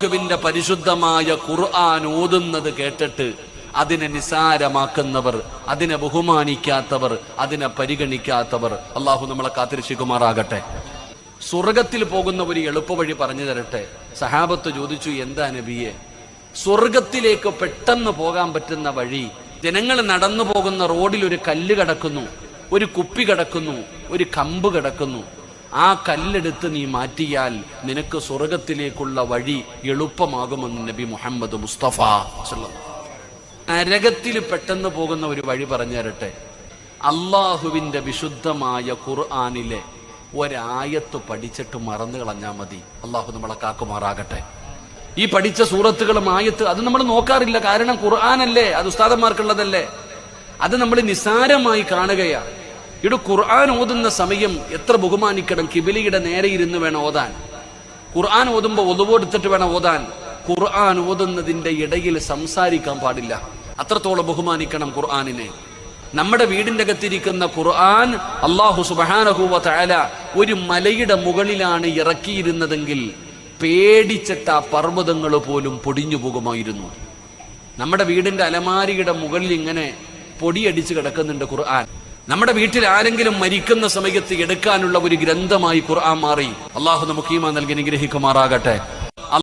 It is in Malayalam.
അല്ലാഹുവിന്റെ പരിശുദ്ധമായ ഖുർആൻ ഓതുന്നത് കേട്ടിട്ട് അതിനെ നിസാരമാക്കുന്നവർ, അതിനെ ബഹുമാനിക്കാത്തവർ, അതിനെ പരിഗണിക്കാത്തവർ, അള്ളാഹു നമ്മളെ കാത്തിരക്ഷിക്കുമാറാകട്ടെ. സ്വർഗത്തിൽ പോകുന്ന ഒരു എളുപ്പവഴി പറഞ്ഞു തരട്ടെ. സഹാബത്ത് ചോദിച്ചു, എന്താ നബിയെ? സ്വർഗത്തിലേക്ക് പെട്ടെന്ന് പോകാൻ പറ്റുന്ന വഴി. ജനങ്ങൾ നടന്നു പോകുന്ന റോഡിൽ ഒരു കല്ല് കിടക്കുന്നു, ഒരു കുപ്പി കിടക്കുന്നു, ഒരു കമ്പ് കിടക്കുന്നു. ആ കല്ലെടുത്ത് നീ മാറ്റിയാൽ നിനക്ക് സ്വർഗത്തിലേക്കുള്ള വഴി എളുപ്പമാകുമെന്ന് നബി മുഹമ്മദ് മുസ്തഫ സല്ലല്ലാഹു. നരകത്തിൽ പെട്ടെന്ന് പോകുന്ന ഒരു വഴി പറഞ്ഞു തരട്ടെ. അള്ളാഹുവിന്റെ വിശുദ്ധമായ ഖുർആനിലെ ഒരായത്ത് പഠിച്ചിട്ട് മറന്നു കളഞ്ഞാൽ മതി. അള്ളാഹു നമ്മളെ കാക്കുമാറാകട്ടെ. ഈ പഠിച്ച സൂറത്തുകളും ആയത്ത് അത് നമ്മൾ നോക്കാറില്ല. കാരണം ഖുർആനല്ലേ, അത് ഉസ്താദന്മാർക്കുള്ളതല്ലേ. അത് നമ്മൾ നിസാരമായി കാണുകയാണ്. ഇവിടെ ഖുർആൻ ഓതുന്ന സമയം എത്ര ബഹുമാനിക്കണം. കിബിലിയുടെ നേരെ ഇരുന്ന് വേണം ഓതാൻ. ഖുർആൻ ഓതുമ്പോൾ ഒതുവെടുത്തിട്ട് വേണം ഓതാൻ. ഖുർആൻ ഓതുന്നതിന്റെ ഇടയിൽ സംസാരിക്കാൻ പാടില്ല. അത്രത്തോളം ബഹുമാനിക്കണം ഖുർആനിനെ. നമ്മുടെ വീടിന്റെ അകത്തിരിക്കുന്ന ഖുർആൻ അല്ലാഹു സുബ്ഹാനഹു വ തആല ഒരു മലയുടെ മുകളിലാണ് ഇറക്കിയിരുന്നതെങ്കിൽ പേടിച്ചിട്ട് ആ പർവ്വതങ്ങൾ പോലും പൊടിഞ്ഞു പോകുമായിരുന്നു. നമ്മുടെ വീടിന്റെ അലമാരിയുടെ മുകളിൽ ഇങ്ങനെ പൊടിയടിച്ച് കിടക്കുന്നുണ്ട് ഖുർആൻ. നമ്മുടെ വീട്ടിൽ ആരെങ്കിലും മരിക്കുന്ന സമയത്ത് എടുക്കാനുള്ള ഒരു ഗ്രന്ഥമായി ഖുർആൻ മാറി. അള്ളാഹു നമുക്ക് ഈമാൻ നൽകി അനുഗ്രഹിക്കുമാറാകട്ടെ.